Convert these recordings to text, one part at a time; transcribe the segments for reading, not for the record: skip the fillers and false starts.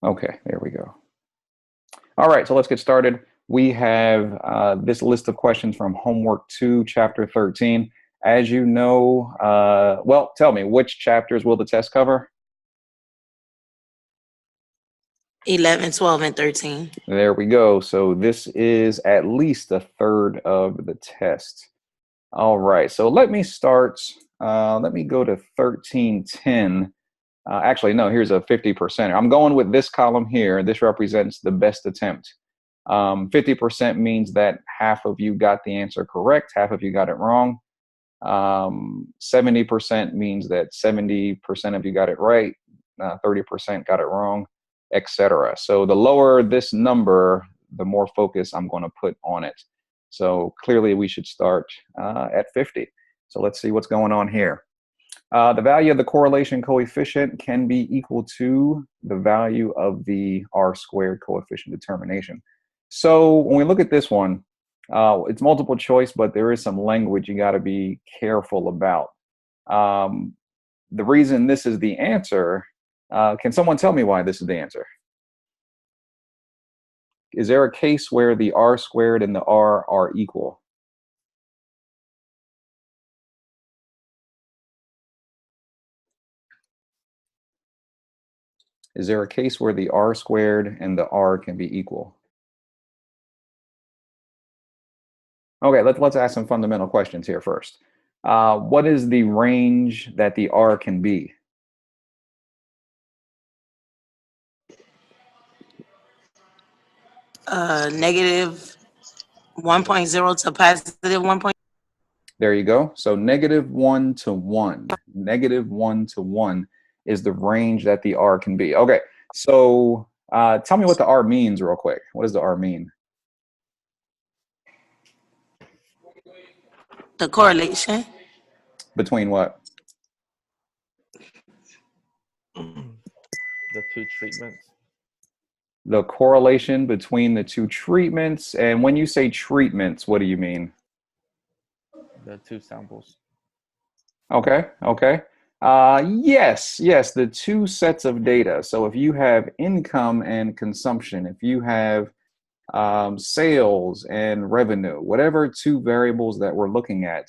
Okay, there we go. All right, so let's get started. We have this list of questions from Homework 2, Chapter 13. As you know, well, tell me, which chapters will the test cover? 11, 12, and 13. There we go. So this is at least a third of the test. All right, so let me start. Let me go to 1310. Actually, no, here's a 50%. I'm going with this column here. This represents the best attempt. 50% means that half of you got the answer correct, half of you got it wrong. 70% means that 70% of you got it right, 30% got it wrong, etc. So the lower this number, the more focus I'm going to put on it. So clearly we should start at 50. So let's see what's going on here. The value of the correlation coefficient can be equal to the value of the R squared coefficient determination. So when we look at this one, it's multiple choice, but there is some language you got to be careful about. The reason this is the answer, can someone tell me why this is the answer? Is there a case where the R squared and the R are equal? Is there a case where the R squared and the R can be equal? Okay, let's ask some fundamental questions here first. What is the range that the R can be? Negative 1.0 to positive 1. There you go. So -1 to 1. -1 to 1 is the range that the R can be. Okay, so tell me what the R means real quick. What does the R mean? The correlation. Between what? The two treatments. The correlation between the two treatments. And when you say treatments, what do you mean? The two samples. Okay, okay. Yes, the two sets of data. So if you have income and consumption, if you have sales and revenue, whatever two variables that we're looking at,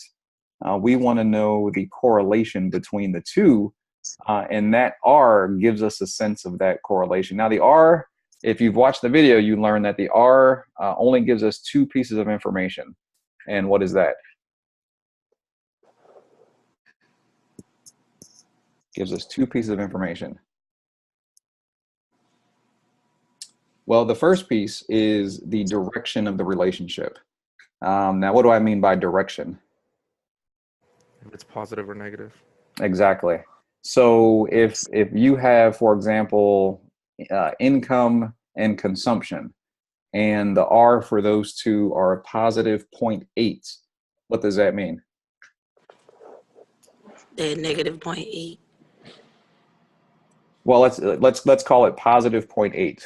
we want to know the correlation between the two, and that R gives us a sense of that correlation. Now the R, if you've watched the video, you learn that the R only gives us two pieces of information. And what is that? Gives us two pieces of information. Well, the first piece is the direction of the relationship. Now, what do I mean by direction? If it's positive or negative. Exactly. So if you have, for example, income and consumption, and the R for those two are a positive 0.8, what does that mean? They're negative 0.8. Well, let's call it positive 0.8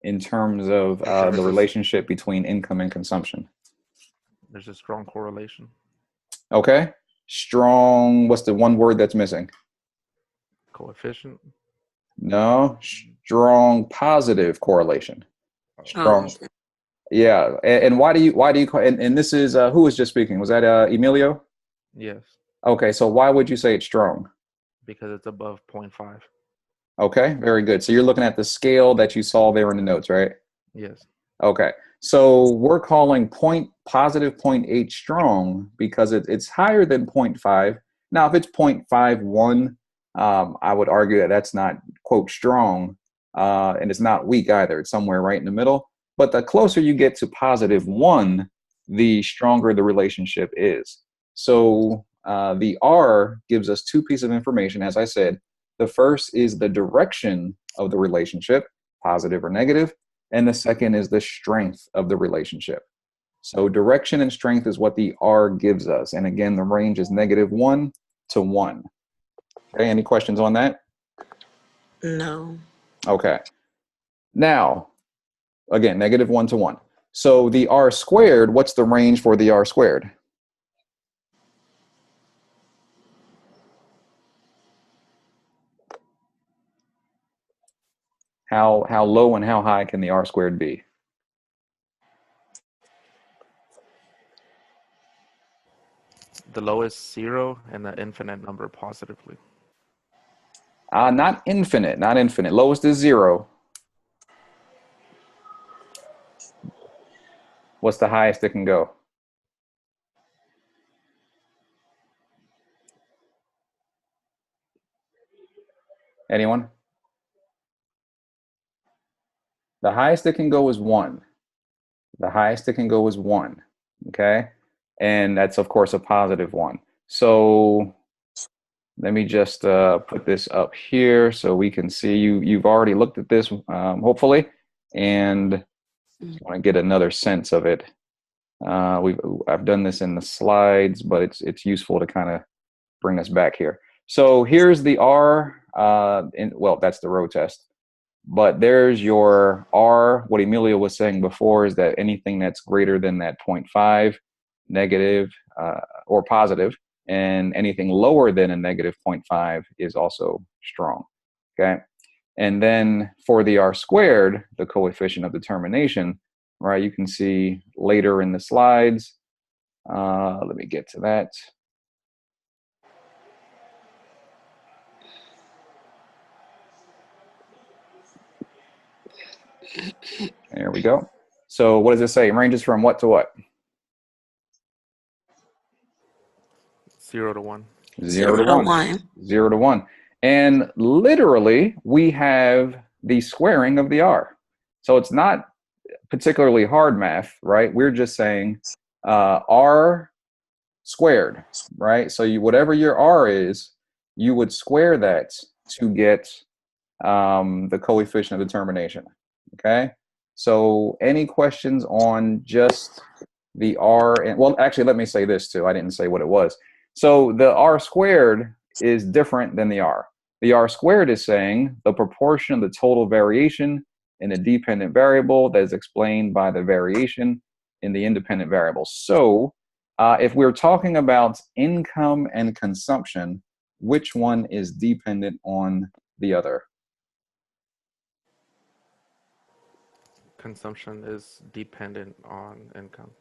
in terms of the relationship between income and consumption. There's a strong correlation. Okay. Strong, what's the one word that's missing? Coefficient. No, strong positive correlation. Strong. Oh. Yeah. And why do you call, and this is who was just speaking? Was that Emilio? Yes. Okay, so why would you say it's strong? Because it's above 0.5. Okay, very good. So you're looking at the scale that you saw there in the notes, right? Yes. Okay, so we're calling positive 0.8 strong because it's higher than 0.5. Now, if it's 0.51, I would argue that that's not, quote, strong, and it's not weak either. It's somewhere right in the middle. But the closer you get to positive 1, the stronger the relationship is. So the R gives us two pieces of information, as I said. The first is the direction of the relationship, positive or negative, and the second is the strength of the relationship. So direction and strength is what the R gives us. And again, the range is -1 to 1. Okay, any questions on that? No. Okay. Now, again, -1 to 1. So the R squared, what's the range for the R squared? how low and how high can the R squared be? The lowest 0 and the infinite number positively. Not infinite, not infinite. Lowest is 0. What's the highest it can go? Anyone? The highest it can go is 1. The highest it can go is 1. Okay? And that's, of course, a positive 1. So let me just put this up here so we can see. You've already looked at this, hopefully, and want to get another sense of it. I've done this in the slides, but it's useful to kind of bring us back here. So here's the R. Well, that's the row test. But there's your R. What Emilio was saying before is that anything that's greater than that 0.5, negative or positive, and anything lower than a negative 0.5 is also strong. Okay. And then for the R squared, the coefficient of determination, right, you can see later in the slides. Let me get to that. There we go. So what does it say? It ranges from what to what? 0 to 1. 0 to 1. 0 to 1. And literally, we have the squaring of the R. So it's not particularly hard math, right? We're just saying R squared, right? So whatever your R is, you would square that to get the coefficient of determination, okay? So any questions on just the R? And well, actually, let me say this too. I didn't say what it was. So the R squared is different than the R. The R squared is saying the proportion of the total variation in a dependent variable that is explained by the variation in the independent variable. So if we're talking about income and consumption, which one is dependent on the other? Consumption is dependent on income.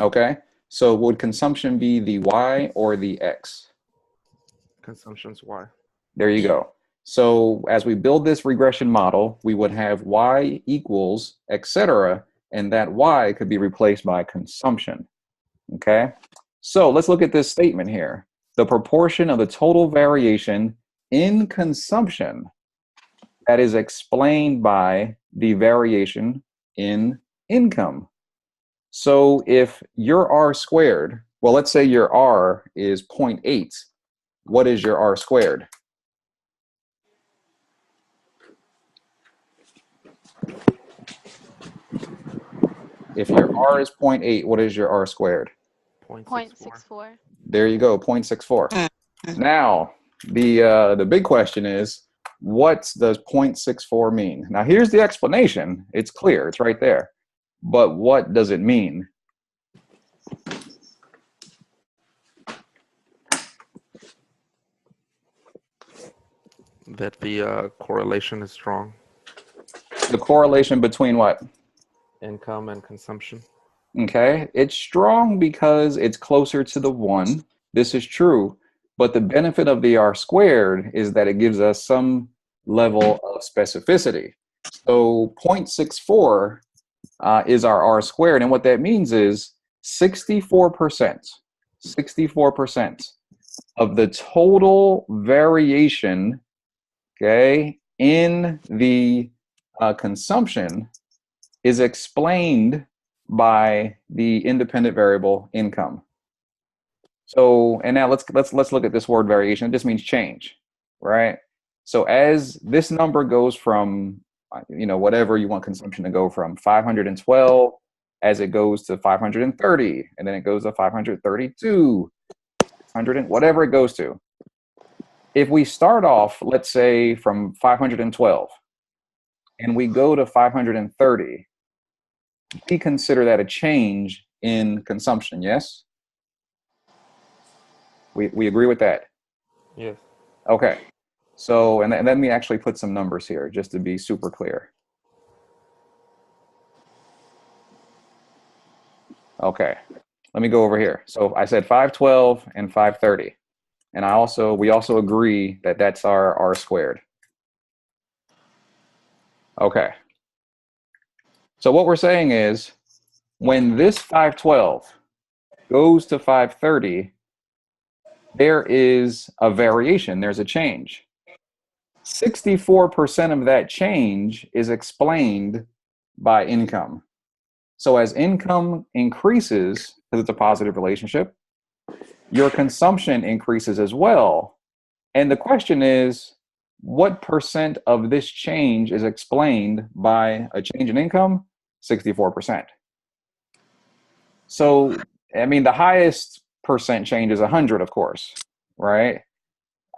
Okay, so would consumption be the Y or the X? Consumption's Y. There you go. So as we build this regression model, we would have Y equals, etc., and that Y could be replaced by consumption. Okay, so let's look at this statement here. The proportion of the total variation in consumption that is explained by the variation in income. So if your R squared, well, let's say your R is 0.8, what is your R squared? If your R is 0.8, what is your R squared? 0.64. There you go, 0.64. Now, the big question is, what does 0.64 mean? Now, here's the explanation. It's clear. It's right there. But what does it mean? That the correlation is strong. The correlation between what? Income and consumption. Okay, it's strong because it's closer to the 1. This is true. But the benefit of the R squared is that it gives us some level of specificity. So 0.64 is our R squared. And what that means is 64% of the total variation, okay, in the consumption is explained by the independent variable income. So, and now let's look at this word variation. It just means change, right? So as this number goes from, whatever you want consumption to go from 512, as it goes to 530, and then it goes to 532, 600, whatever it goes to. If we start off, let's say from 512, and we go to 530, we consider that a change in consumption, yes? We agree with that? Yes. Okay. So, and let me actually put some numbers here just to be super clear. Okay, let me go over here. So I said 512 and 530. And we also agree that that's our R squared. Okay. So what we're saying is when this 512 goes to 530, there is a variation, there's a change. 64% of that change is explained by income. So as income increases, because it's a positive relationship, your consumption increases as well. And the question is, what percent of this change is explained by a change in income? 64%. So, I mean, the highest percent change is 100, of course, right?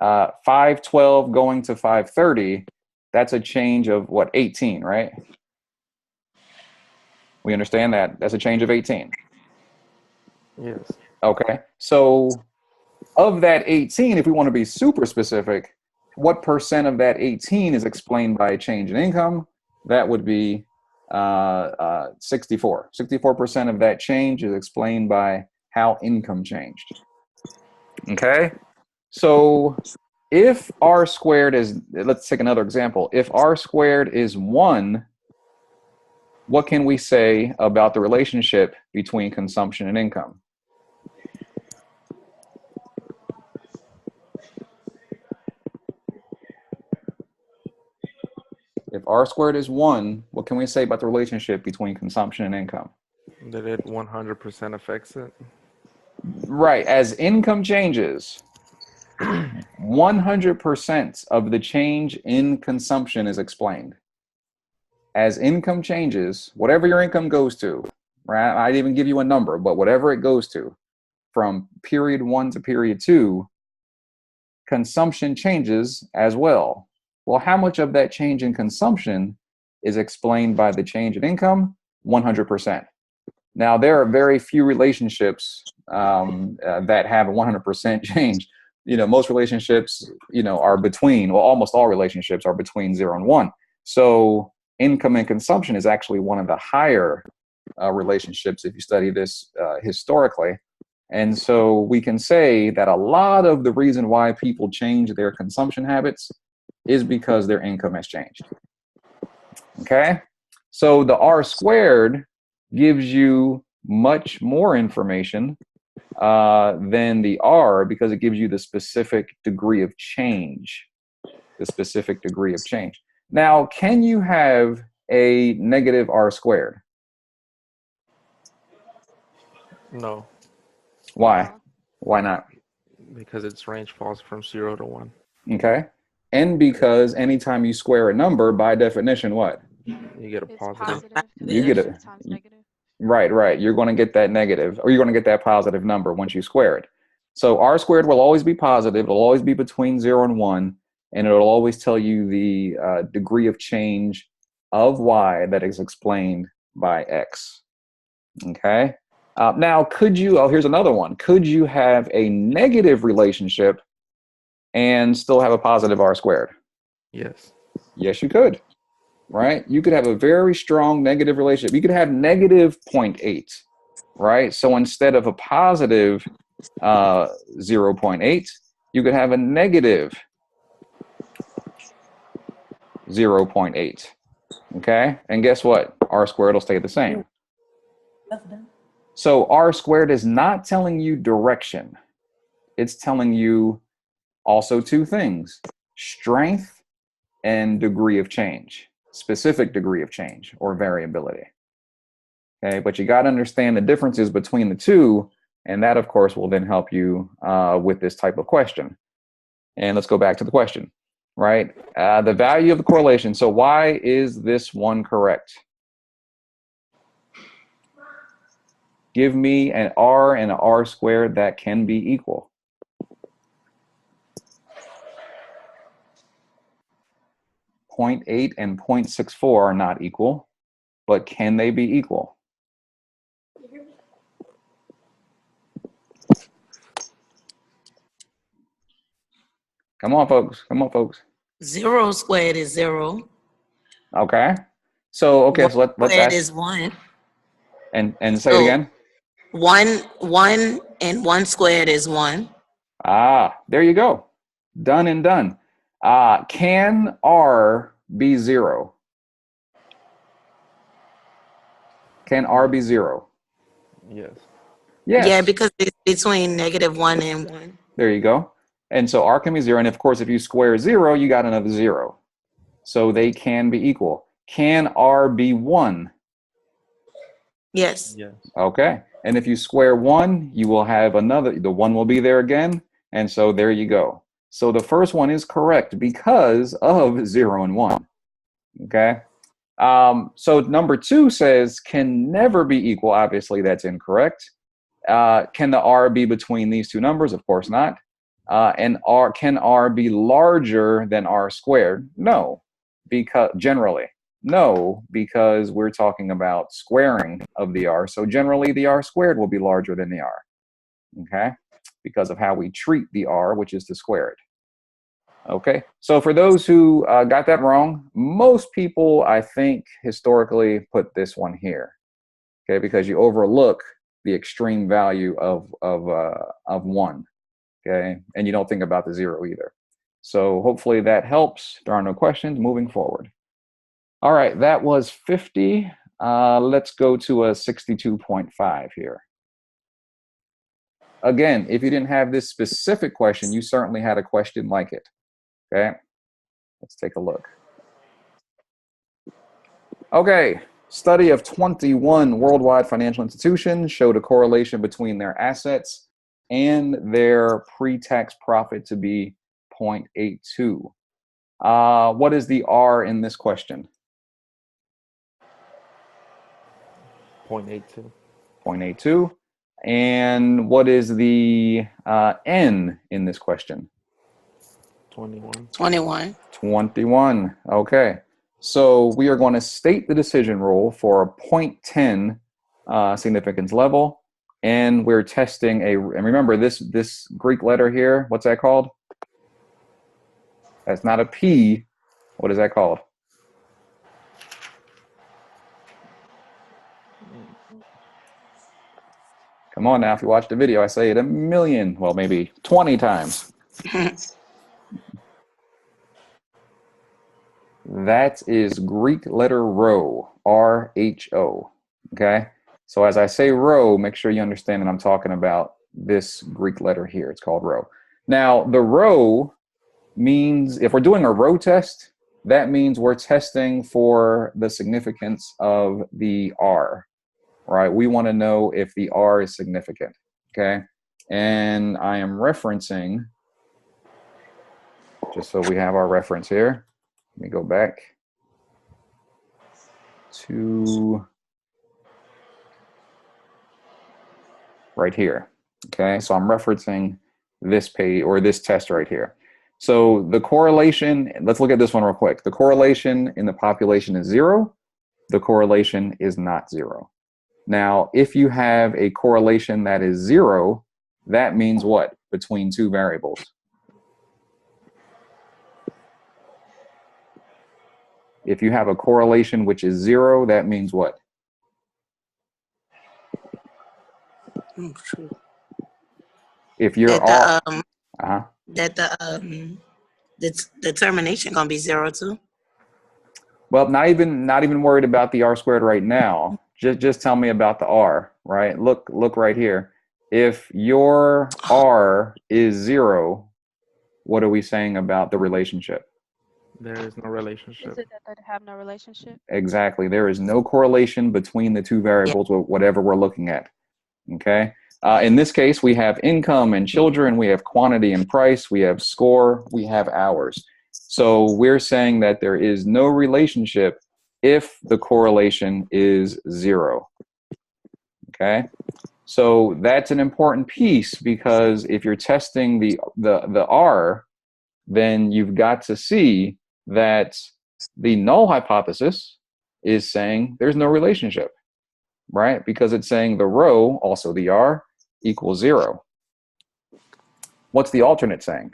512 going to 530, that's a change of what, 18, right? We understand that. That's a change of 18. Yes. Okay. So of that 18, if we want to be super specific, what percent of that 18 is explained by a change in income? That would be 64. 64% of that change is explained by how income changed. Okay. So if R squared is, let's take another example. If R squared is 1, what can we say about the relationship between consumption and income? If R squared is 1, what can we say about the relationship between consumption and income? That it 100% affects it. Right. As income changes, 100% of the change in consumption is explained. As income changes, whatever your income goes to, right? I'd even give you a number, but whatever it goes to, from period 1 to period 2, consumption changes as well. Well, how much of that change in consumption is explained by the change in income? 100%. Now, there are very few relationships that have a 100% change. Most relationships, are between, well, almost all relationships are between 0 and 1. So income and consumption is actually one of the higher relationships if you study this historically. And so we can say that a lot of the reason why people change their consumption habits is because their income has changed. Okay? So the R squared gives you much more information than the R because it gives you the specific degree of change. The specific degree of change. Now, can you have a negative R squared? No, Why? No. Why not? because its range falls from 0 to 1. Okay. And because anytime you square a number, by definition, what? You get a It's positive. positive. You get Negative a, times negative. right. You're going to get that negative, or you're going to get that positive number once you square it. So R squared will always be positive. It'll always be between 0 and 1, and it'll always tell you the degree of change of Y that is explained by X. Okay. Now, here's another one. Could you have a negative relationship and still have a positive R squared? Yes. Yes, you could. Right? You could have a very strong negative relationship. You could have negative 0.8, right? So instead of a positive 0.8, you could have a negative 0.8. Okay? And guess what? R squared will stay the same. So R squared is not telling you direction. It's telling you also two things: strength and degree of change, specific degree of change or variability. Okay, but you got to understand the differences between the two, and that, of course, will then help you with this type of question. And let's go back to the question, right? The value of the correlation. So why is this one correct? Give me an R and an R squared that can be equal. .8 and 0.64 are not equal, but can they be equal? Come on, folks. Come on, folks. 0 squared is 0. Okay. So, okay, 1 so let's squared ask is 1. and say it So again. 1 and 1 squared is 1. Ah, there you go. Done and done. Can R be 0? Can R be 0? Yes. Yes. Yeah, because it's between -1 and 1. There you go. And so R can be 0. And of course, if you square 0, you got another 0. So they can be equal. Can R be 1? Yes. Yes. Okay. And if you square 1, you will have another, the 1 will be there again. And so there you go. So the first one is correct because of 0 and 1. Okay. So number 2 says can never be equal. Obviously, that's incorrect. Can the R be between these two numbers? Of course not. And can R be larger than R squared? No, because generally. No, because we're talking about squaring of the R. So generally the R squared will be larger than the R, okay? Because of how we treat the R, which is to square it. Okay, so for those who got that wrong, most people, I think, historically put this one here, okay? Because you overlook the extreme value of 1, okay? And you don't think about the 0 either. So hopefully that helps. There are no questions moving forward. All right, that was 50. Let's go to a 62.5 here. Again, if you didn't have this specific question, you certainly had a question like it, okay? Let's take a look. Okay, study of 21 worldwide financial institutions showed a correlation between their assets and their pre-tax profit to be 0.82. What is the R in this question? 0.82. 0.82. And what is the N in this question? 21. 21. 21. Okay. So we are going to state the decision rule for a 0.10 significance level. And we're testing and remember this Greek letter here, what's that called? That's not a P. What is that called? Come on now, if you watch the video, I say it a million, well, maybe 20 times. That is Greek letter rho, R-H-O, okay? So as I say rho, make sure you understand that I'm talking about this Greek letter here. It's called rho. Now, the rho means, if we're doing a rho test, that means we're testing for the significance of the R, right? We want to know if the R is significant, okay? And I am referencing, just so we have our reference here, let me go back to right here. Okay, so I'm referencing this page or this test right here. So the correlation, let's look at this one real quick. The correlation in the population is 0. The correlation is not 0. Now, if you have a correlation that is 0, that means what? Between two variables. If you have a correlation which is 0, that means what? Oh, true. If you're That all, the determination gonna be 0 too. well, not even worried about the R squared right now. Just tell me about the R, right? Look right here. If your R is 0, what are we saying about the relationship? There is no relationship. Is it that they have no relationship? Exactly. There is no correlation between the two variables with whatever we're looking at. Okay. In this case, we have income and children, we have quantity and price, we have score, we have hours. So we're saying that there is no relationship if the correlation is 0. Okay. So that's an important piece because if you're testing the R, then you've got to see that the null hypothesis is saying there's no relationship, right? Because it's saying the rho, also the R, equals 0. What's the alternate saying?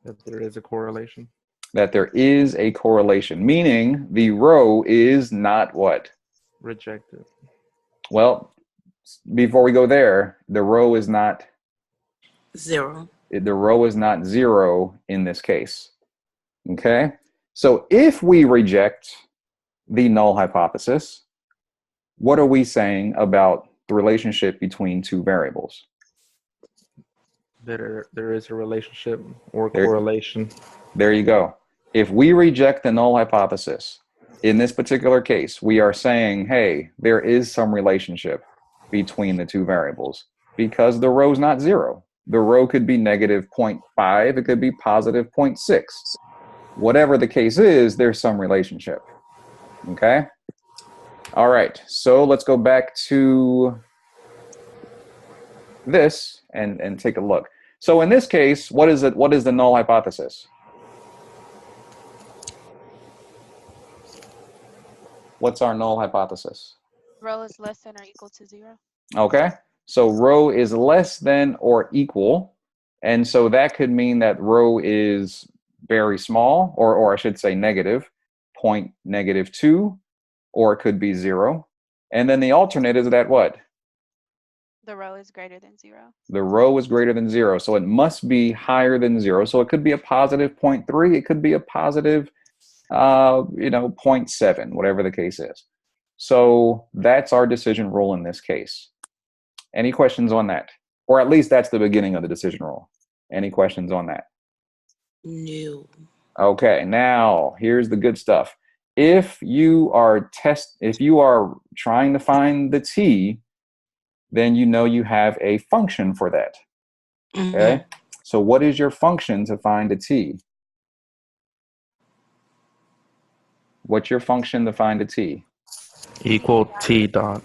That there is a correlation. That there is a correlation, meaning the row is not what? Rejected. Well, before we go there, the row is not 0. the row is not 0 in this case. Okay? So if we reject the null hypothesis, what are we saying about the relationship between two variables? There is a relationship or There- correlation. There you go. If we reject the null hypothesis, in this particular case, we are saying, hey, there is some relationship between the two variables because the row is not 0. The row could be negative 0.5. It could be positive 0.6. Whatever the case is, there's some relationship. Okay? All right. So let's go back to this and take a look. So in this case, what is it? What is the null hypothesis? What's our null hypothesis? Row is less than or equal to 0. Okay, so row is less than or equal, and so that could mean that row is very small, or I should say negative, -2, or it could be 0. And then the alternate is that what? The row is greater than 0. The row is greater than 0, so it must be higher than 0. So it could be a positive 0.3, it could be a positive 0.7, whatever the case is. So that's our decision rule in this case. Any questions on that? Or at least that's the beginning of the decision rule. Any questions on that? No. Okay, now here's the good stuff. If you are trying to find the t, then you know you have a function for that. Okay? So what is your function to find a t? What's your function to find a t? Equal T dot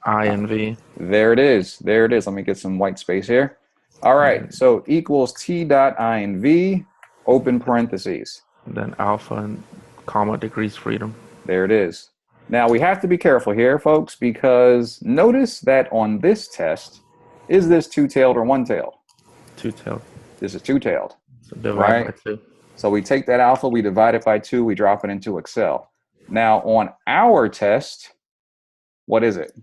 I and V. There it is. There it is. Let me get some white space here. All right. So equals t dot I and v, open parentheses. And then alpha and comma degrees freedom. There it is. Now we have to be careful here, folks, because notice that on this test, is this two-tailed or one-tailed? Two-tailed. This is two-tailed. So divide Right. by 2. So we take that alpha, we divide it by 2, we drop it into Excel. Now on our test, what is it?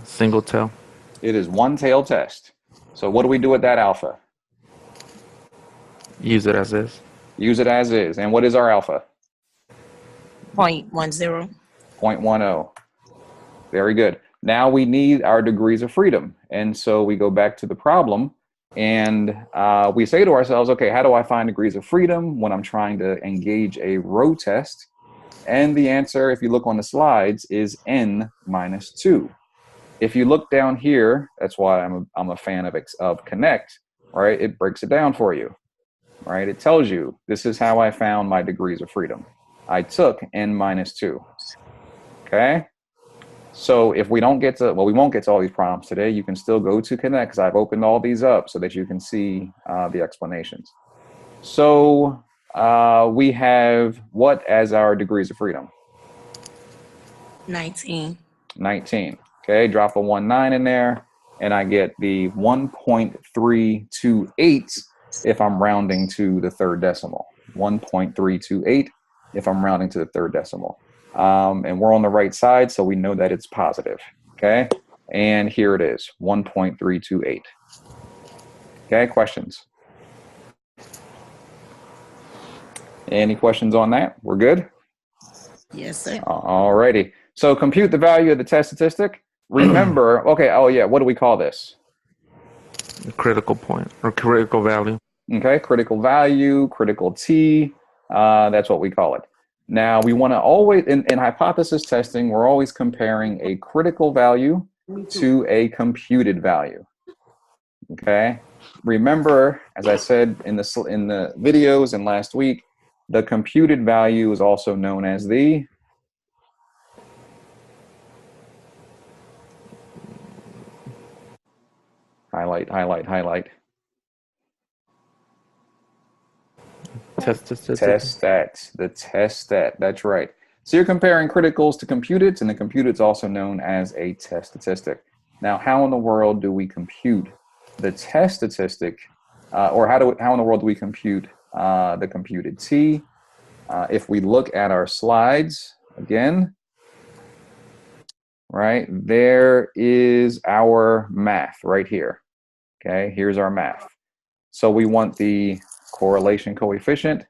Single tail. It is one-tailed test. So what do we do with that alpha? Use it as is. Use it as is. And what is our alpha? 0.10. 0.10. Very good. Now we need our degrees of freedom. And so we go back to the problem and we say to ourselves, okay, how do I find degrees of freedom when I'm trying to engage a row test? And the answer, if you look on the slides, is n minus 2. If you look down here, that's why I'm a fan of Connect, right? It breaks it down for you, right? It tells you, this is how I found my degrees of freedom. I took n minus 2, okay? So if we don't get to, well, we won't get to all these problems today. You can still go to Connect because I've opened all these up so that you can see the explanations. So we have what as our degrees of freedom? 19. 19. Okay, drop a 19 in there, and I get the 1.328 if I'm rounding to the third decimal. 1.328 if I'm rounding to the third decimal. And we're on the right side, so we know that it's positive. Okay, and here it is, 1.328. Okay, questions? Any questions on that? We're good? Yes, sir. All righty. So compute the value of the test statistic. Remember, okay, oh yeah, what do we call this? Critical point or critical value. Okay, critical value, critical T, that's what we call it. Now we want to always, in hypothesis testing, we're always comparing a critical value to a computed value. Okay, remember, as I said in the videos and last week, the computed value is also known as the highlight. Test statistic. Test stat, the test stat, that's right. So you're comparing criticals to computeds, and the computed's also known as a test statistic. Now, how in the world do we compute the test statistic, or how in the world do we compute the computed t? If we look at our slides again, right, there is our math right here. Okay, here's our math. So we want the correlation coefficient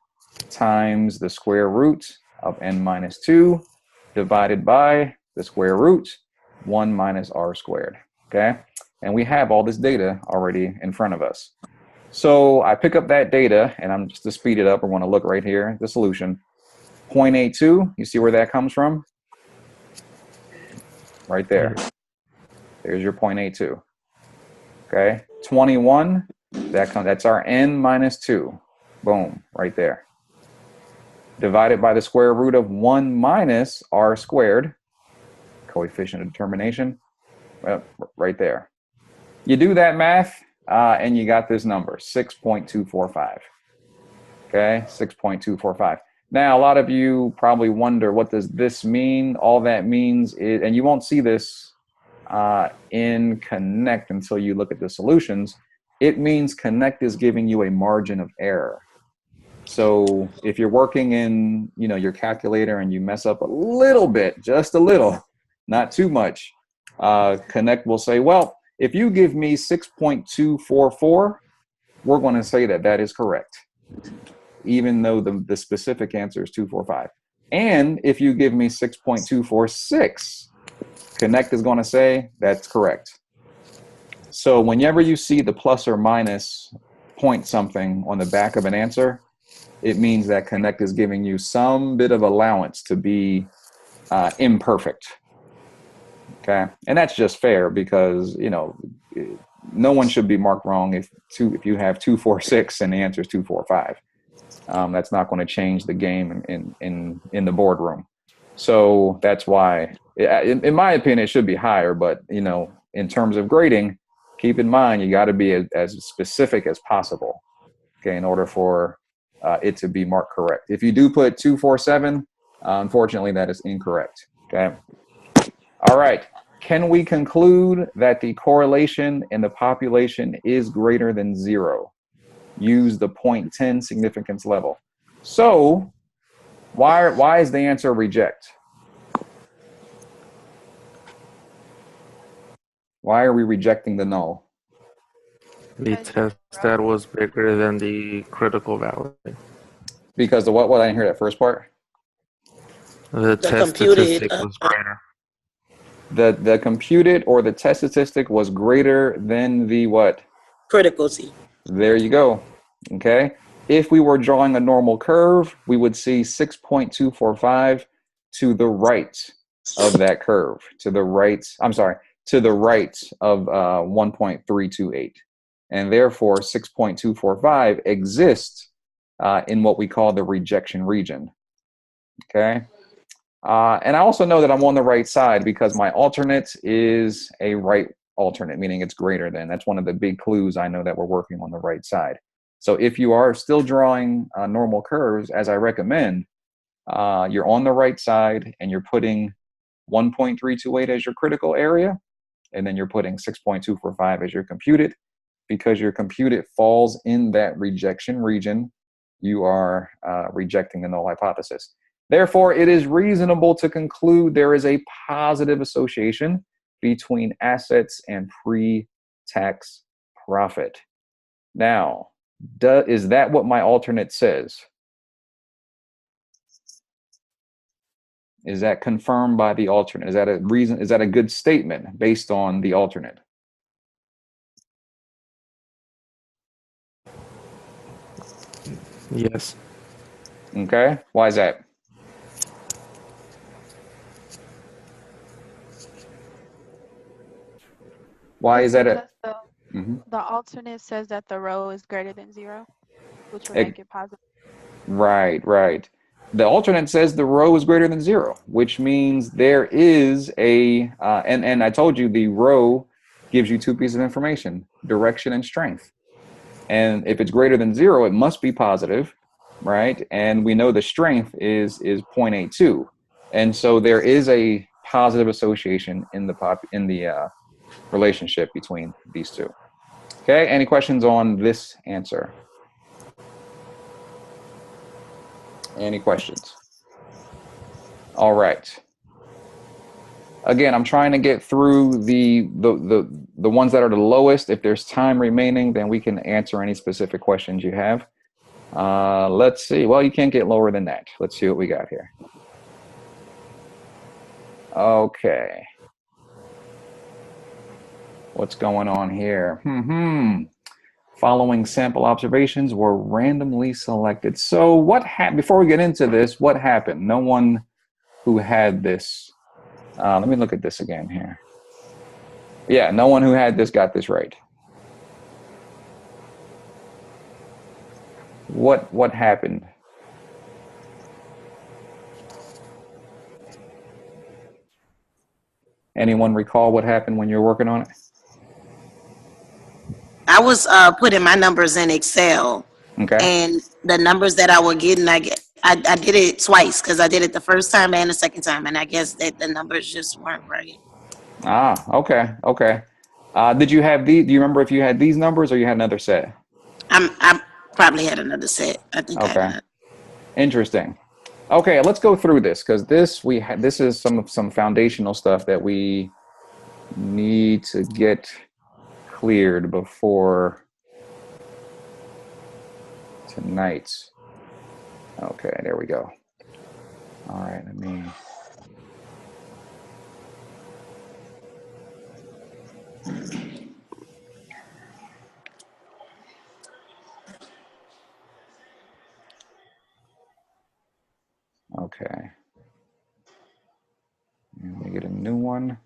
times the square root of n minus 2 divided by the square root 1 minus r squared. Okay, and we have all this data already in front of us. So I pick up that data, and I'm just to speed it up, I want to look right here, the solution. 0.82, you see where that comes from? Right there. There's your 0.82. Okay, 21, that's our n minus 2. Boom, right there. Divided by the square root of 1 minus r squared, coefficient of determination, right there. You do that math, and you got this number, 6.245. Okay, 6.245. Now, a lot of you probably wonder, what does this mean? All that means is, and you won't see this in Connect until you look at the solutions, it means Connect is giving you a margin of error. So if you're working in, your calculator and you mess up a little bit, just a little, not too much, Connect will say, well, if you give me 6.244, we're going to say that is correct, even though the specific answer is 245. And if you give me 6.246, Connect is going to say that's correct. So whenever you see the plus or minus point something on the back of an answer, it means that Connect is giving you some bit of allowance to be imperfect. Okay, and that's just fair because no one should be marked wrong if you have 246 and the answer is 245. That's not going to change the game in the boardroom. So that's why, in my opinion, it should be higher. But in terms of grading, keep in mind you got to be as specific as possible. Okay, in order for it to be marked correct. If you do put 247, unfortunately, that is incorrect. Okay. All right. Can we conclude that the correlation in the population is greater than 0? Use the 0.10 significance level. So why is the answer reject? Why are we rejecting the null? The test that was bigger than the critical value. Because the what? I didn't hear that first part. The test statistic was greater. The computed or the test statistic was greater than the what? Critical C. There you go. Okay. If we were drawing a normal curve, we would see 6.245 to the right of that curve. To the right of 1.328. And therefore, 6.245 exists in what we call the rejection region. Okay. And I also know that I'm on the right side because my alternate is a right alternate, meaning it's greater than. That's one of the big clues I know that we're working on the right side. So if you are still drawing normal curves, as I recommend, you're on the right side and you're putting 1.328 as your critical area, and then you're putting 6.245 as your computed. Because your computed falls in that rejection region, you are rejecting the null hypothesis. Therefore, it is reasonable to conclude there is a positive association between assets and pre-tax profit. Now, is that what my alternate says? Is that confirmed by the alternate? Is that a reason? Is that a good statement based on the alternate? Yes. Okay. Why is that? Why is that the alternate says that the row is greater than 0, which would make it positive. Right. The alternate says the row is greater than 0, which means there is a, and I told you the row gives you two pieces of information, direction and strength. And if it's greater than 0, it must be positive, right? And we know the strength is 0.82. And so there is a positive association in the relationship between these two. Okay, any questions on this answer? Any questions? All right. Again, I'm trying to get through the ones that are the lowest. If there's time remaining, then we can answer any specific questions you have. Let's see. Well, you can't get lower than that. Let's see what we got here. Okay. What's going on here? Following sample observations were randomly selected. So what happened, before we get into this, what happened? No one who had this. Let me look at this again here. Yeah, no one who had this got this right. What happened? Anyone recall what happened when you were working on it? I was putting my numbers in Excel, Okay. and the numbers that I were getting, I did it twice because I did it the first time and the second time, and I guess that the numbers just weren't right. Okay. Did you have these? Do you remember if you had these numbers or you had another set? I probably had another set. I think I had Okay. another. Interesting. Okay, let's go through this because this is some foundational stuff that we need to get cleared before tonight. Okay, there we go. All right, let me. Okay. Let me get a new one.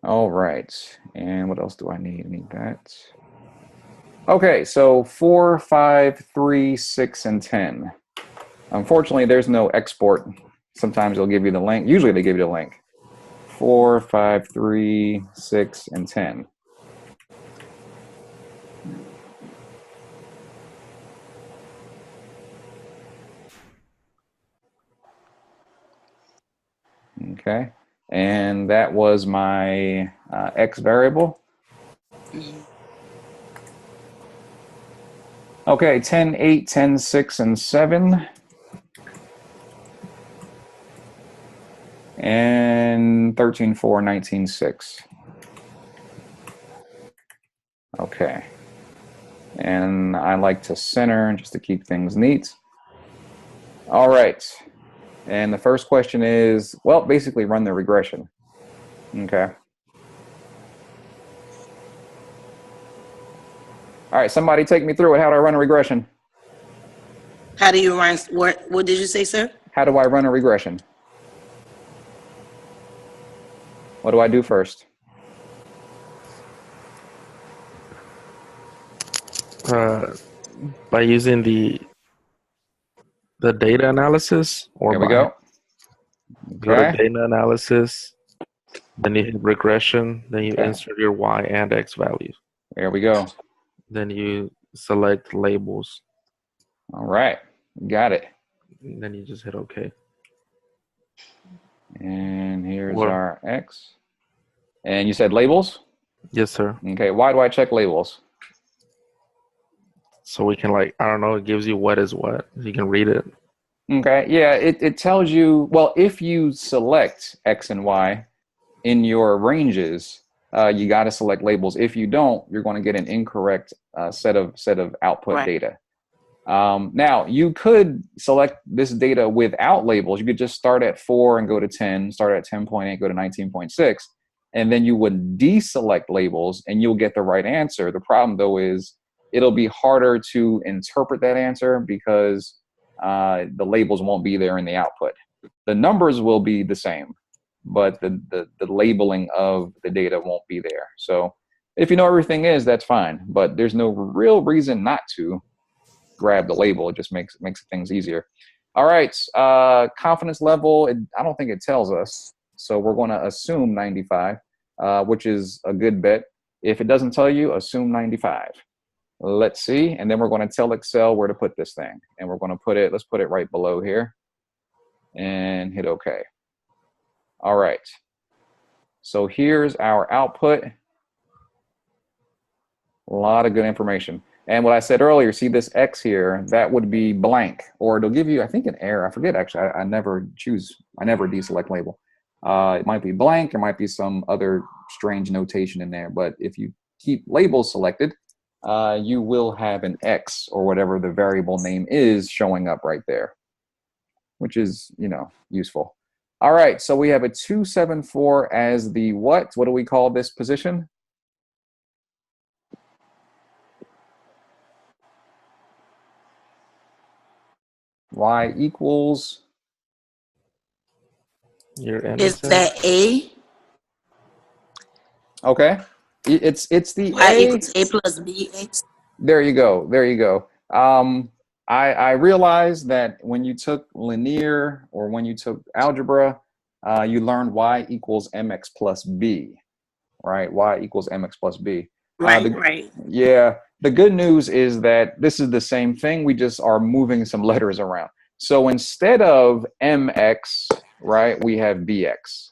All right. And what else do I need? I need that. Okay, so 4, 5, 3, 6, and 10. Unfortunately, there's no export. Sometimes they'll give you the link. Usually they give you the link. 4, 5, 3, 6, and 10. Okay, and that was my x variable. Okay, 10, 8, 10, 6, and 7. And 13, 4, 19, 6. Okay. And I like to center just to keep things neat. All right. And the first question is, well, basically run the regression. Okay. All right, somebody take me through it. How do I run a regression? How do you run? What did you say, sir? How do I run a regression? What do I do first? By using the data analysis, or Here we by go. go to Okay. data analysis, then you hit regression, then you Okay. insert your y and x values. There we go. Then you select labels. All right. Got it. And then you just hit OK. And here's our X. And you said labels? Yes, sir. Okay. Why do I check labels? So we can, like, I don't know, it gives you what is what. You can read it. Okay. Yeah, it tells you, well, if you select X and Y in your ranges, you got to select labels. If you don't, you're going to get an incorrect set of output data. Now, you could select this data without labels. You could just start at 4 and go to 10, start at 10.8, go to 19.6, and then you would deselect labels and you'll get the right answer. The problem, though, is it'll be harder to interpret that answer because the labels won't be there in the output. The numbers will be the same, but the labeling of the data won't be there. So if you know everything is, that's fine, but there's no real reason not to grab the label. It just makes things easier. All right, confidence level, I don't think it tells us, so we're going to assume 95, which is a good bet. If it doesn't tell you, assume 95. Let's see, and then we're going to tell Excel where to put this thing, and we're going to put it, let's put it right below here, and hit OK. All right. So here's our output. A lot of good information. And what I said earlier, see this X here, that would be blank, or it'll give you, I think, an error. I forget, actually. I never deselect label. It might be blank. There might be some other strange notation in there. But if you keep labels selected, you will have an X or whatever the variable name is showing up right there, which is, useful. All right, so we have a 274 as the what? What do we call this position? Y equals, Your Is intercept. that A? okay, it's the Y A. equals A plus BX? There you go. There you go. I realized that when you took linear or when you took algebra, you learned y equals mx plus b, right? Y equals mx plus b. Right, right. Yeah. The good news is that this is the same thing. We just are moving some letters around. So instead of mx, right, we have bx.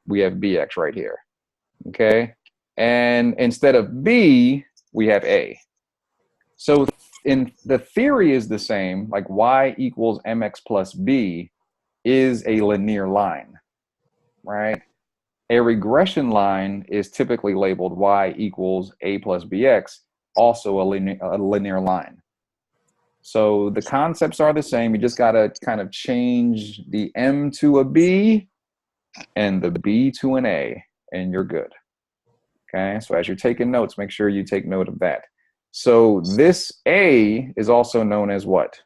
We have bx right here. Okay. And instead of b, we have a. So in the theory is the same, like y equals mx plus b is a linear line, right? A regression line is typically labeled y equals a plus bx, also a linear line. So the concepts are the same. You just got to kind of change the m to a b and the b to an a, and you're good. Okay, so as you're taking notes, make sure you take note of that. So this A is also known as what?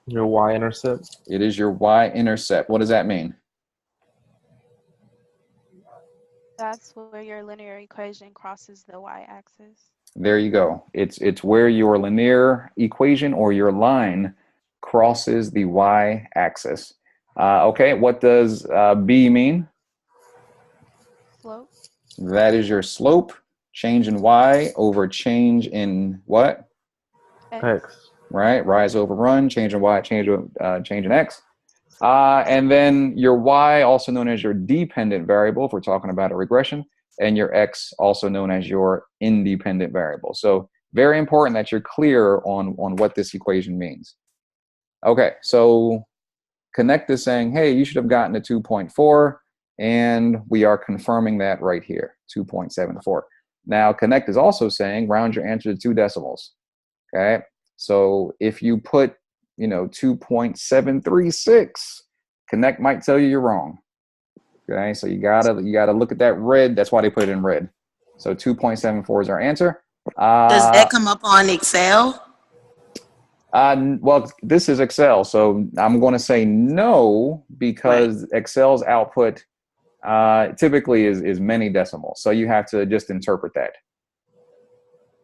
Your y-intercept. It is your y-intercept. What does that mean? That's where your linear equation crosses the y-axis. There you go. It's where your linear equation or your line crosses the y-axis. Okay, what does B mean? Slope. That is your slope. Change in y over change in what? X. Right, rise over run, change in y, change in x. And then your y, also known as your dependent variable, if we're talking about a regression, and your x, also known as your independent variable. So very important that you're clear on what this equation means. Okay, so Connect is saying, hey, you should have gotten a 2.4, and we are confirming that right here, 2.74. Now, Connect is also saying, round your answer to 2 decimals. Okay, so if you put 2.736, Connect might tell you you're wrong. Okay, so you gotta look at that red. That's why they put it in red. So 2.74 is our answer. Does that come up on Excel? Well, this is Excel, so I'm going to say no, because Excel's output typically is many decimals. So you have to just interpret that.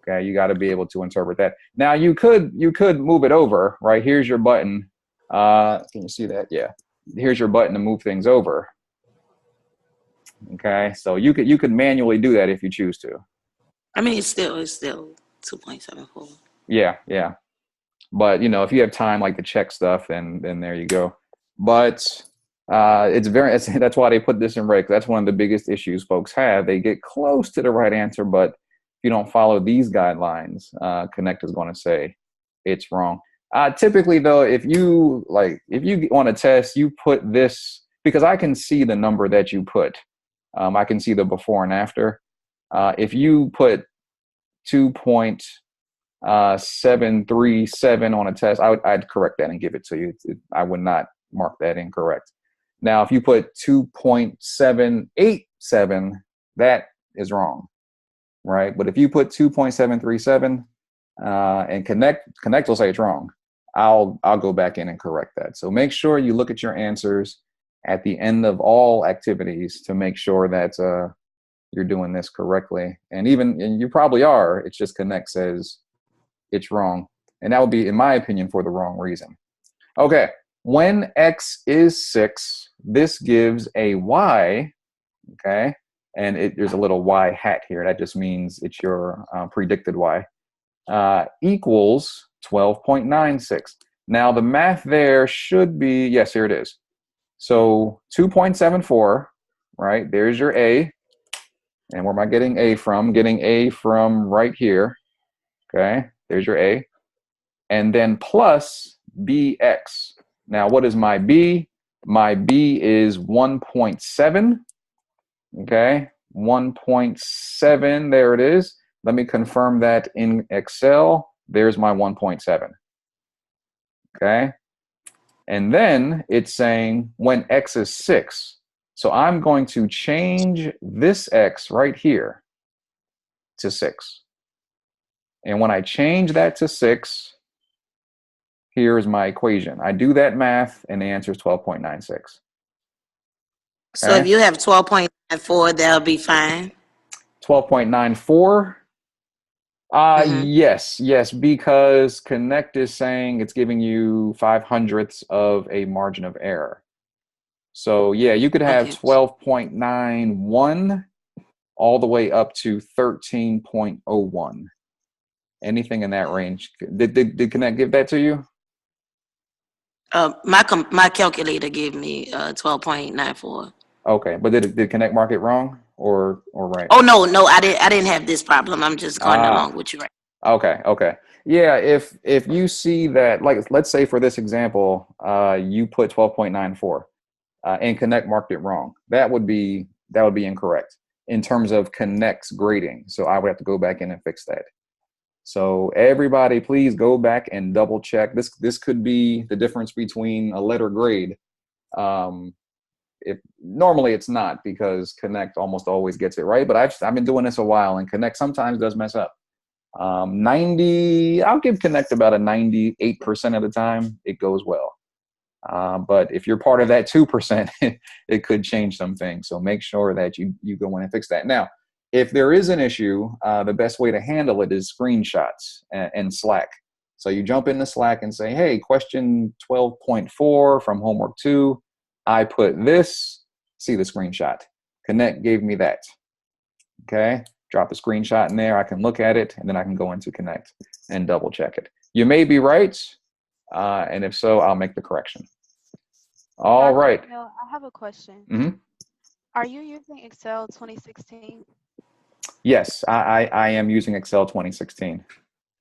Okay, you got to be able to interpret that. Now you could move it over, right? Here's your button. Can you see that? Yeah. Here's your button to move things over. Okay, so you could manually do that if you choose to. I mean, it's still 2.74. Yeah. But if you have time, like to check stuff, then there you go. But that's why they put this in red. 'Cause that's one of the biggest issues folks have. They get close to the right answer, but if you don't follow these guidelines, Connect is going to say it's wrong. Typically, though, if you want to test, you put this, because I can see the number that you put. I can see the before and after. If you put 2.737 on a test, I'd correct that and give it to you. I would not mark that incorrect. Now, if you put 2.787, that is wrong, right? But if you put 2.737 and Connect will say it's wrong, I'll go back in and correct that. So make sure you look at your answers at the end of all activities to make sure that you're doing this correctly. And you probably are. It's just Connect says it's wrong. And that would be, in my opinion, for the wrong reason. Okay, when x is 6, this gives a y, okay? And there's a little y hat here. That just means it's your predicted y, equals 12.96. Now, the math there should be, yes, here it is. So 2.74, right? There's your A. And where am I getting A from? Getting A from right here. Okay, there's your A. And then plus BX. Now, what is my B? My B is 1.7. Okay, 1.7. There it is. Let me confirm that in Excel. There's my 1.7. Okay. And then it's saying when X is 6. So I'm going to change this X right here to 6. And when I change that to 6, here's my equation. I do that math, and the answer is 12.96. So if you have 12.94, that'll be fine. 12.94. Yes, because Connect is saying it's giving you 5/100ths of a margin of error. So yeah, you could have 12.91 all the way up to 13.01. Anything in that range. Did Connect give that to you? My calculator gave me 12.94. Okay, but did Connect mark it wrong or right? Oh no, I didn't have this problem. I'm just going along with you, right? Okay. Yeah, if you see that, like, let's say for this example, you put 12.94, and Connect marked it wrong. That would be incorrect in terms of Connect's grading. So I would have to go back in and fix that. So everybody, please go back and double check. This could be the difference between a letter grade. If normally it's not, because Connect almost always gets it right. But I've been doing this a while, and Connect sometimes does mess up. 90, I'll give Connect about a 98% of the time it goes well. But if you're part of that 2%, it could change some things. So make sure that you go in and fix that. Now, if there is an issue, the best way to handle it is screenshots and Slack. So you jump into Slack and say, hey, question 12.4 from homework 2. I put this, see the screenshot. Connect gave me that. Okay, drop a screenshot in there. I can look at it, and then I can go into Connect and double check it. You may be right, and if so, I'll make the correction. All right. Neil, I have a question. Mm-hmm. Are you using Excel 2016? Yes, I am using Excel 2016.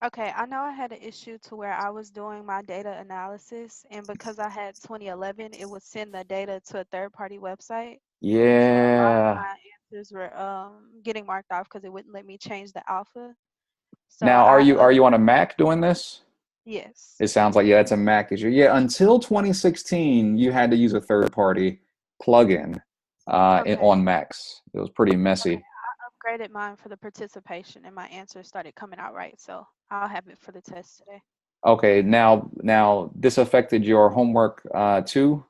Okay, I know I had an issue to where I was doing my data analysis, and because I had 2011, it would send the data to a third-party website. So a lot of Yeah. my answers were getting marked off because it wouldn't let me change the alpha. So Now, are you on a Mac doing this? Yes. It sounds like, yeah, it's a Mac issue. Yeah, until 2016, you had to use a third-party plugin on Macs. It was pretty messy. Okay. I upgraded mine for the participation, and my answers started coming out right. So I'll have it for the test today. Okay, now this affected your homework too?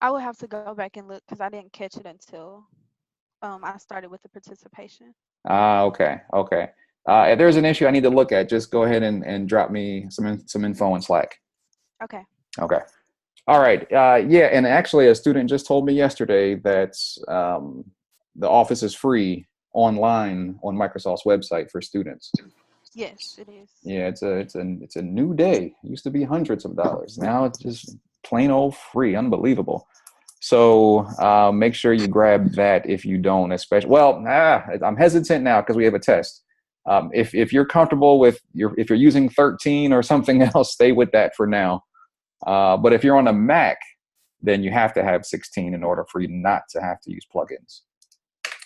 I will have to go back and look because I didn't catch it until I started with the participation. Okay. If there's an issue I need to look at, just go ahead and drop me some info in Slack. Okay. All right. Yeah, and actually a student just told me yesterday that the office is free online on Microsoft's website for students. Yes, it is. Yeah, it's a new day. It used to be hundreds of dollars. Now it's just plain old free. Unbelievable. So make sure you grab that if you don't, especially. Well, I'm hesitant now because we have a test. If you're comfortable with if you're using 13 or something else, stay with that for now. But if you're on a Mac, then you have to have 16 in order for you not to have to use plugins.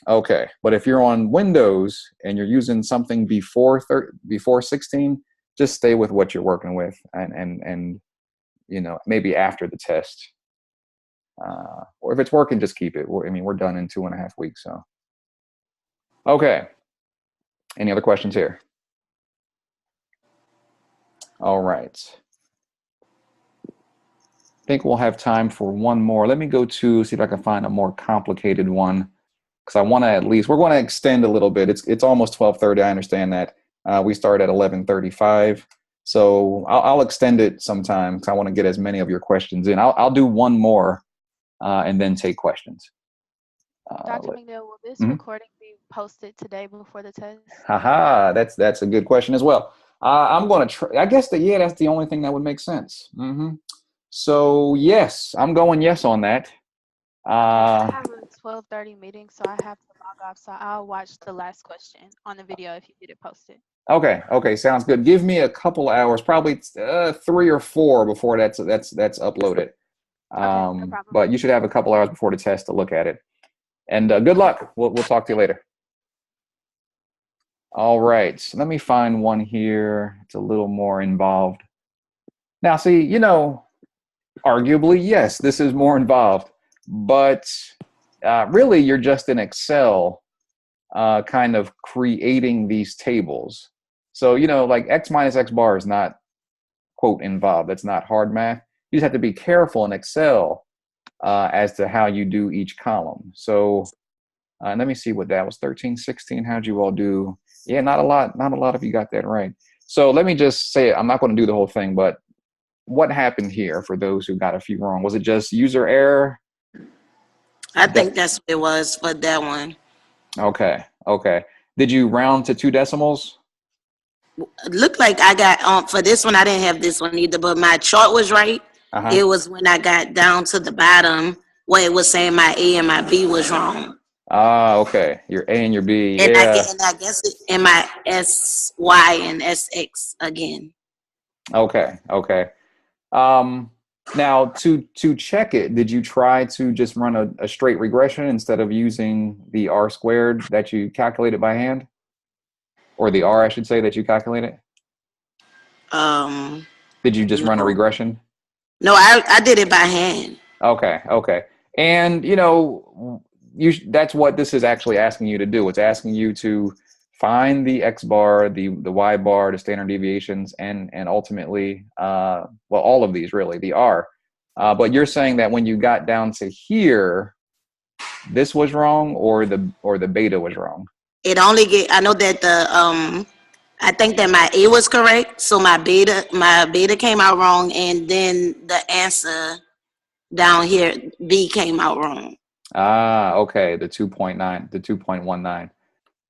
Okay, but if you're on Windows and you're using something before 16, just stay with what you're working with, and maybe after the test, or if it's working, just keep it. We're done in 2.5 weeks. So, okay. Any other questions here? All right. I think we'll have time for one more. Let me go to see if I can find a more complicated one, because I want to we're going to extend a little bit. It's almost 12:30. I understand that. We start at 11:35. So I'll extend it sometime because I want to get as many of your questions in. I'll do one more and then take questions. Dr. McNeil, will this recording be posted today before the test? Haha, that's a good question as well. I'm going to try. I guess that's the only thing that would make sense. So yes, I'm going yes on that. I have a 12:30 meeting, so I have to log off. So I'll watch the last question on the video if you get it posted. Okay, sounds good. Give me a couple hours, probably 3 or 4 before that's uploaded. Okay, no problem. But you should have a couple hours before the test to look at it. And good luck. We'll talk to you later. All right, so let me find one here. It's a little more involved. Now, see, arguably, yes, this is more involved, but really, you're just in Excel kind of creating these tables. So, like x minus x bar is not, quote, involved. That's not hard math. You just have to be careful in Excel as to how you do each column. So let me see what that was, 13, 16. How'd you all do? Yeah, not a lot of you got that right. So let me just say, I'm not going to do the whole thing, but what happened here for those who got a few wrong? Was it just user error? I think that's what it was for that one. Okay. Did you round to 2 decimals? It looked like I got for this one. I didn't have this one either, but my chart was right. It was when I got down to the bottom where it was saying my A and my B was wrong. Okay. Your A and your B. And Yeah. I guess it in my S, Y, and SX again. Okay. Now to check it, did you try to just run a straight regression instead of using the R squared that you calculated by hand? Or the R, I should say, that you calculated? Did you just run a regression? No, I did it by hand. Okay. And that's what this is actually asking you to do. It's asking you to find the X bar, the Y bar, the standard deviations, and ultimately, all of these really, the R. But you're saying that when you got down to here, this was wrong, or the beta was wrong. I know that I think that my A was correct, so my beta came out wrong, and then the answer down here B came out wrong. Okay, the 2.9, the 2.19.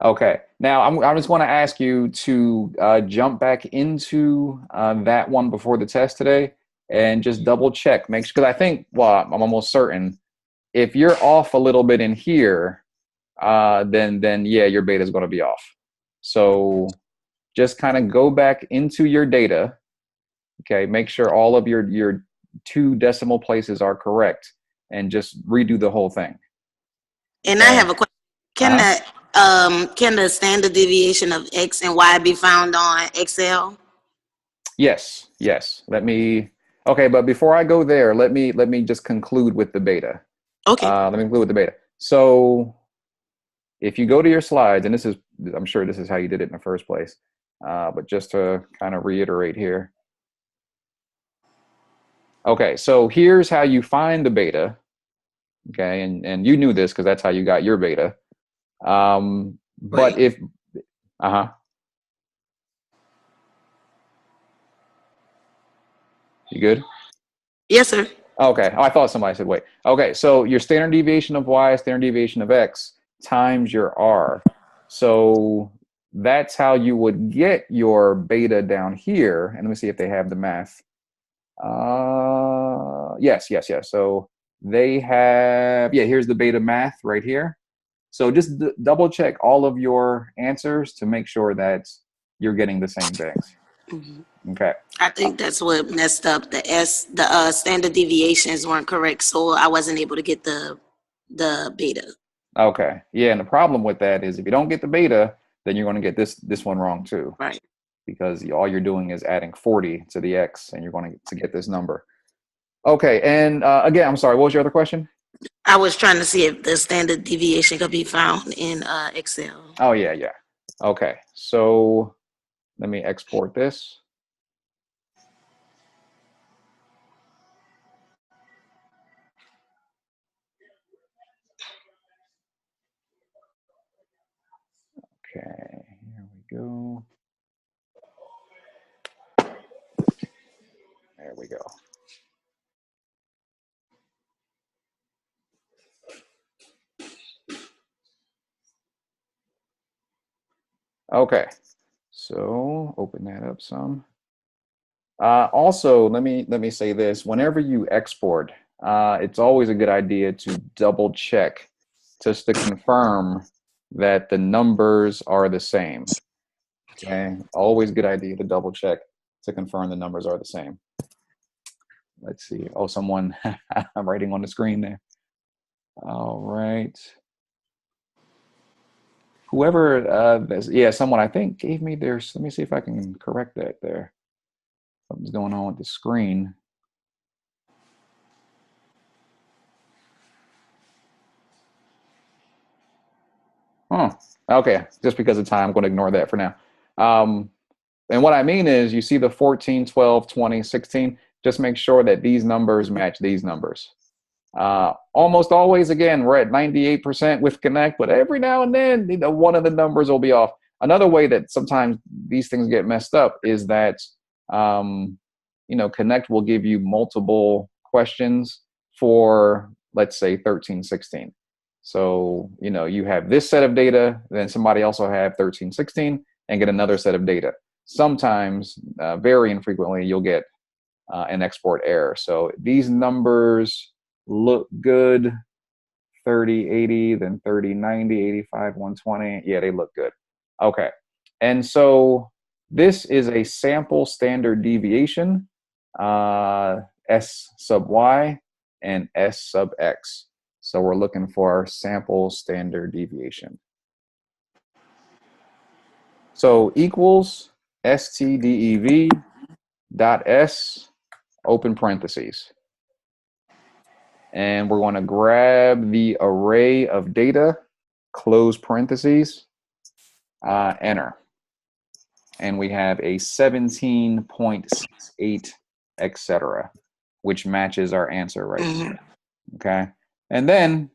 Okay, now I just want to ask you to jump back into that one before the test today and just double check, make sure, because I think, I'm almost certain if you're off a little bit in here, then yeah, your beta is going to be off. So just kind of go back into your data. Okay, make sure all of your 2 decimal places are correct, and just redo the whole thing. And I have a question. Can the standard deviation of X and Y be found on Excel? Yes. Okay, but before I go there, let me just conclude with the beta. Okay. Let me conclude with the beta. So if you go to your slides, and I'm sure this is how you did it in the first place, but just to kind of reiterate here. Okay, so here's how you find the beta. Okay, and you knew this because that's how you got your beta. But right. if, you good? Yes, sir. Okay. Oh, I thought somebody said wait. Okay, so your standard deviation of Y, standard deviation of X times your R. So that's how you would get your beta down here. And let me see if they have the math. Yes. So they have, here's the beta math right here. So just double check all of your answers to make sure that you're getting the same things. Mm-hmm. Okay. I think that's what messed up. The standard deviations weren't correct, so I wasn't able to get the beta. Okay. Yeah, and the problem with that is if you don't get the beta, then you're going to get this one wrong too. Right. Because all you're doing is adding 40 to the X, and you're going to get this number. Okay, and again, I'm sorry, what was your other question? I was trying to see if the standard deviation could be found in Excel. Oh, yeah. Okay, so let me export this. Okay, here we go. There we go. Okay, so open that up some. Also, let me say this: whenever you export, it's always a good idea to double check just to confirm that the numbers are the same. Okay, always a good idea to double check to confirm the numbers are the same. Let's see. Oh, someone I'm writing on the screen there. All right. Whoever, yeah, someone I think gave me theirs. Let me see if I can correct that there. Something's going on with the screen. Huh. Okay, just because of time, I'm going to ignore that for now. And what I mean is you see the 14, 12, 20, 16, just make sure that these numbers match these numbers. Almost always, again, we're at 98% with Connect, but every now and then, one of the numbers will be off. Another way that sometimes these things get messed up is that, Connect will give you multiple questions for, let's say, 13, 16. So, you have this set of data, then somebody also have 13, 16, and get another set of data. Sometimes, very infrequently, you'll get an export error. So these numbers look good, 30, 80, then 30, 90, 85, 120. Yeah, they look good. Okay. And so this is a sample standard deviation, S sub Y and S sub X. So we're looking for our sample standard deviation. So equals STDEV dot S open parentheses. And we're going to grab the array of data, close parentheses, enter. And we have a 17.68, etc., which matches our answer right here. Okay. And then,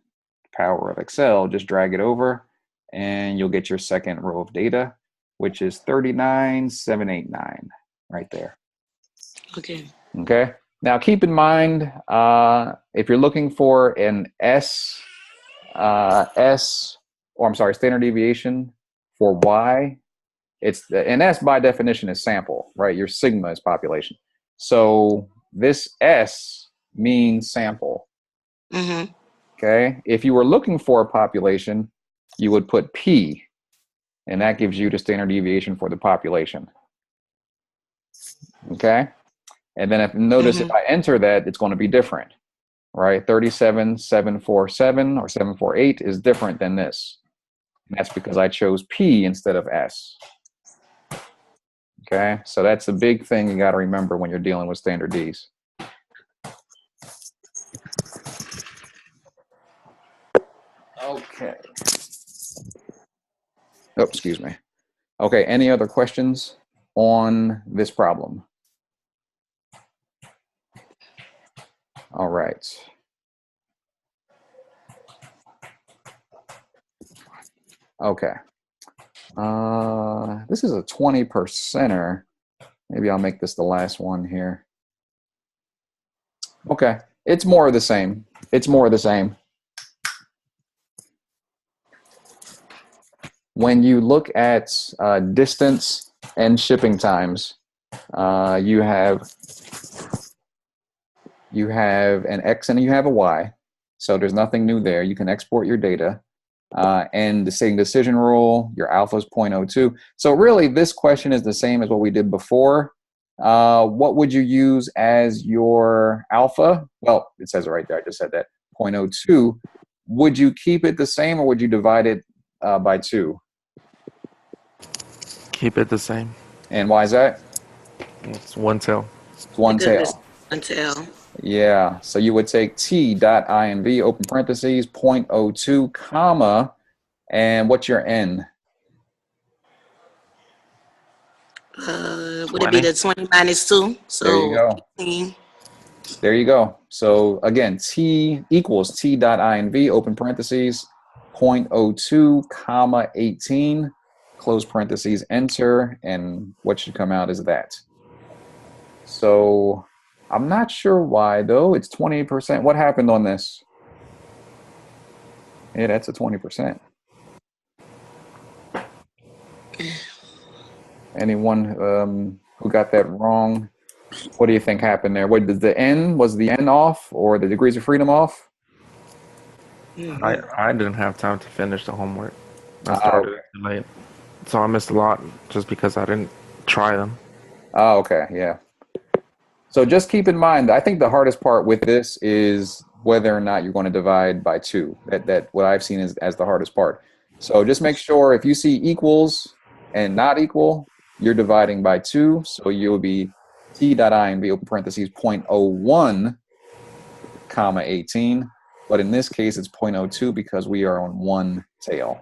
power of Excel, just drag it over, and you'll get your second row of data, which is 39,789 right there. Okay. Okay. Now, keep in mind, if you're looking for an standard deviation for Y, an S by definition is sample, right? Your sigma is population. So this S means sample. Mm-hmm. Okay. If you were looking for a population, you would put P, and that gives you the standard deviation for the population. Okay. And then if notice if I enter that, it's going to be different, right? 37,747 or 748 is different than this. And that's because I chose P instead of S. Okay, so that's a big thing you got to remember when you're dealing with standard Ds. Okay. Oh, excuse me. Okay, any other questions on this problem? All right. Okay. This is a 20%er. Maybe I'll make this the last one here. Okay, it's more of the same. It's more of the same. When you look at distance and shipping times, you have an X and you have a Y. So there's nothing new there. You can export your data. And the same decision rule, your alpha is 0.02. So really, this question is the same as what we did before. What would you use as your alpha? Well, it says it right there. I just said that, 0.02. Would you keep it the same, or would you divide it by 2? Keep it the same. And why is that? It's one tail. It's one tail. It's one tail. Yeah, so you would take T.inv, open parentheses, 0.02, comma, and what's your N? Would it be the 20 minus 2? So there you go. 18. There you go. So again, T equals T.inv, open parentheses, 0.02, comma, 18, close parentheses, enter, and what should come out is that. So I'm not sure why, though. It's 20%. What happened on this? Yeah, that's a 20%. Anyone who got that wrong? What do you think happened there? What did was the N off or the degrees of freedom off? I didn't have time to finish the homework. I Oh, started too late, so I missed a lot just because I didn't try them. oh, okay, yeah. So just keep in mind, I think the hardest part with this is whether or not you're going to divide by 2. That what I've seen is as the hardest part. So just make sure if you see equals and not equal, you're dividing by 2. So you'll be t dot I and b open parentheses 0.01 comma 18. But in this case, it's 0.02 because we are on one tail.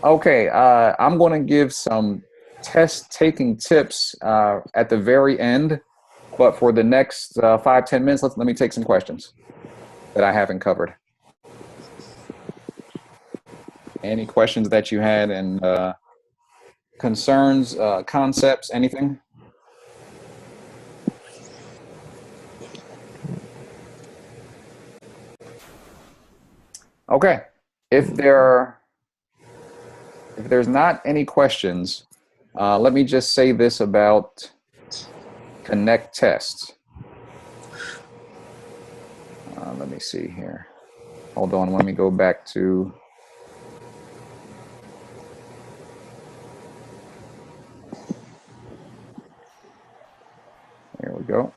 Okay, I'm going to give some test taking tips at the very end, but for the next 5-10 minutes, let me take some questions that I haven't covered. Any questions that you had and concerns, concepts, anything? Okay, if there's not any questions, let me just say this about Connect Test. Let me see here. Hold on, let me go back to. There we go.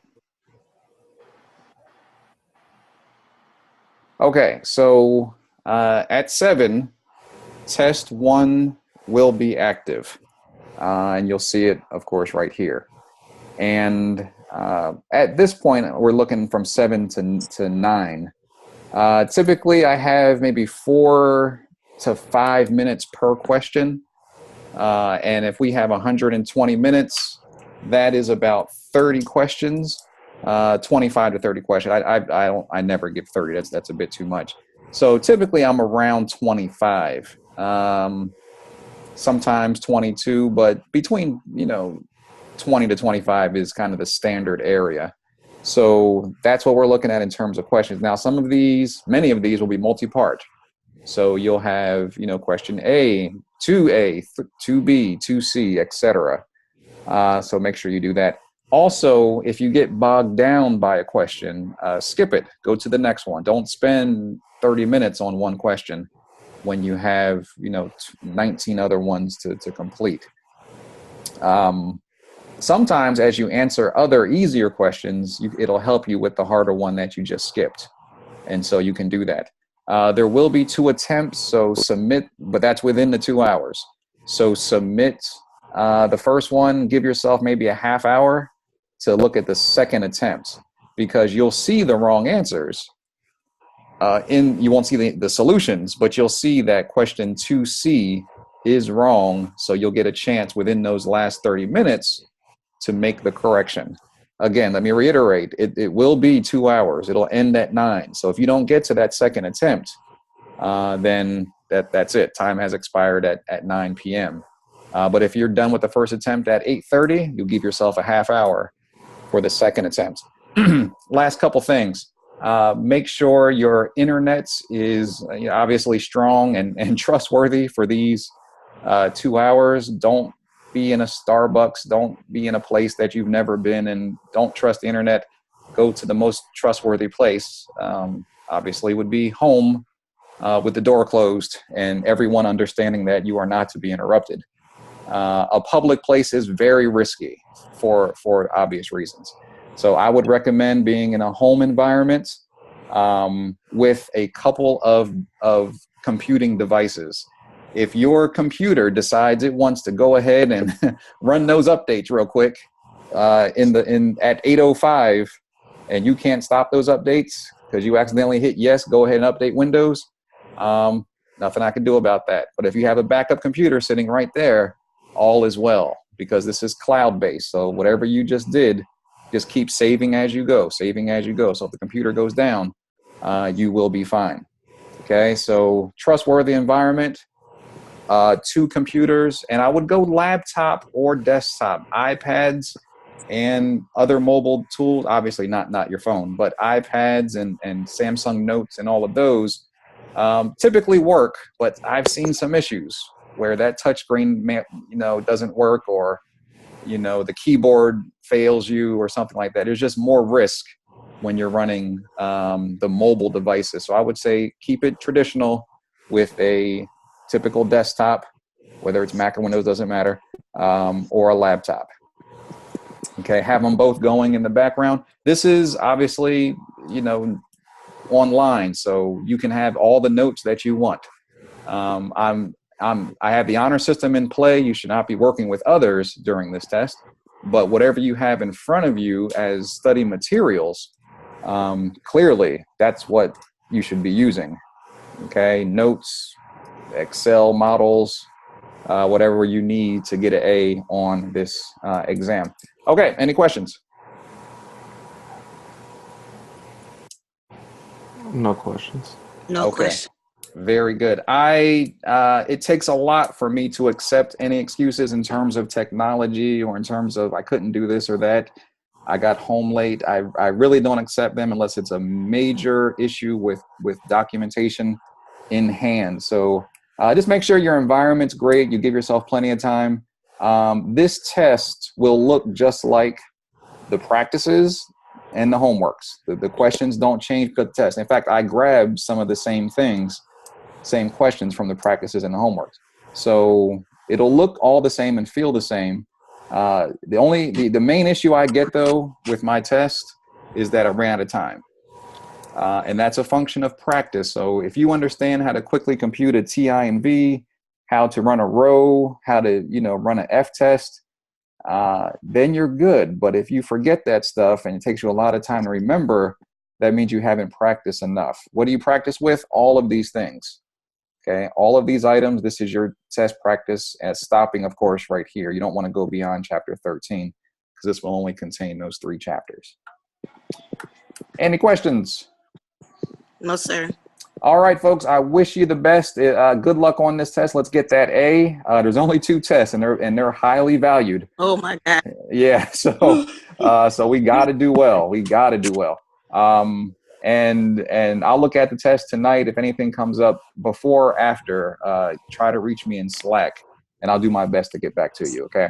Okay, so at 7, test 1 will be active. And you'll see it, of course, right here. And at this point, we're looking from 7 to 9. Typically, I have maybe 4 to 5 minutes per question. And if we have 120 minutes, that is about 30 questions. 25 to 30 questions. I never give 30. That's a bit too much. So typically I'm around 25. Sometimes 22, but between 20 to 25 is kind of the standard area. So that's what we're looking at in terms of questions. Now, many of these will be multi-part. So you'll have question A, 2A, 2B, 2C, etc. So make sure you do that. Also, if you get bogged down by a question, skip it. Go to the next one. Don't spend 30 minutes on one question when you have 19 other ones to complete. Sometimes as you answer other easier questions, it'll help you with the harder one that you just skipped. And so you can do that. There will be 2 attempts, so submit, but that's within the 2 hours. So submit the first one, give yourself maybe a half hour to look at the second attempt, because you'll see the wrong answers. You won't see the solutions, but you'll see that question 2C is wrong, so you'll get a chance within those last 30 minutes to make the correction. Again, let me reiterate, it will be 2 hours. It'll end at 9. So if you don't get to that second attempt, then that's it. Time has expired at 9 p.m. But if you're done with the first attempt at 8:30, you'll give yourself a half hour for the second attempt. Last couple things. Make sure your internet is obviously strong and trustworthy for these 2 hours. Don't be in a Starbucks. Don't be in a place that you've never been, and don't trust the internet. Go to the most trustworthy place. Obviously would be home with the door closed and everyone understanding that you are not to be interrupted. A public place is very risky for obvious reasons. So I would recommend being in a home environment with a couple of computing devices. If your computer decides it wants to go ahead and run those updates real quick at 8:05, and you can't stop those updates because you accidentally hit yes, go ahead and update Windows, nothing I can do about that. But if you have a backup computer sitting right there, all is well, because this is cloud-based. So whatever you just did, just keep saving as you go. So if the computer goes down, you will be fine. Okay, so trustworthy environment, 2 computers, and I would go laptop or desktop, iPads and other mobile tools, obviously not your phone, but iPads and Samsung Notes and all of those typically work, but I've seen some issues where that touchscreen doesn't work, or you know, the keyboard fails you or something like that. There's just more risk when you're running the mobile devices. So I would say keep it traditional with a typical desktop, whether it's Mac or Windows, doesn't matter, or a laptop. Okay, have them both going in the background. This is obviously, you know, online, so you can have all the notes that you want. I have the honor system in play. You should not be working with others during this test, but whatever you have in front of you as study materials, clearly that's what you should be using. Okay, notes, Excel models, whatever you need to get an A on this exam. Okay, any questions? No questions. No Okay. question. Very good. It takes a lot for me to accept any excuses in terms of technology or in terms of I couldn't do this or that. I got home late. I really don't accept them unless it's a major issue with documentation in hand. So just make sure your environment's great. You give yourself plenty of time. This test will look just like the practices and the homeworks. The questions don't change for the test. In fact, I grabbed some of the same things, same questions from the practices and the homeworks. So it'll look all the same and feel the same. The main issue I get though with my test is that I ran out of time. And that's a function of practice. So if you understand how to quickly compute a TI and V, how to run a row, how to, you know, run an F test, then you're good. But if you forget that stuff and it takes you a lot of time to remember, that means you haven't practiced enough. What do you practice with? All of these things. Okay, all of these items, this is your test practice, and stopping, of course, right here. You don't want to go beyond chapter 13 because this will only contain those 3 chapters. Any questions? No, sir. All right, folks, I wish you the best. Good luck on this test. Let's get that A. There's only 2 tests, and they're highly valued. Oh my God. Yeah, so we got to do well. We got to do well. And I'll look at the test tonight. If anything comes up before or after, try to reach me in Slack, and I'll do my best to get back to you, okay?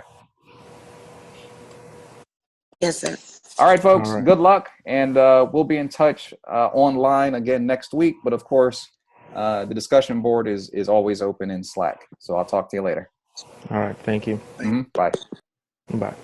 Yes, sir. All right, folks, All right. Good luck, and we'll be in touch online again next week. But, of course, the discussion board is always open in Slack, so I'll talk to you later. All right. Thank you. Bye. Bye.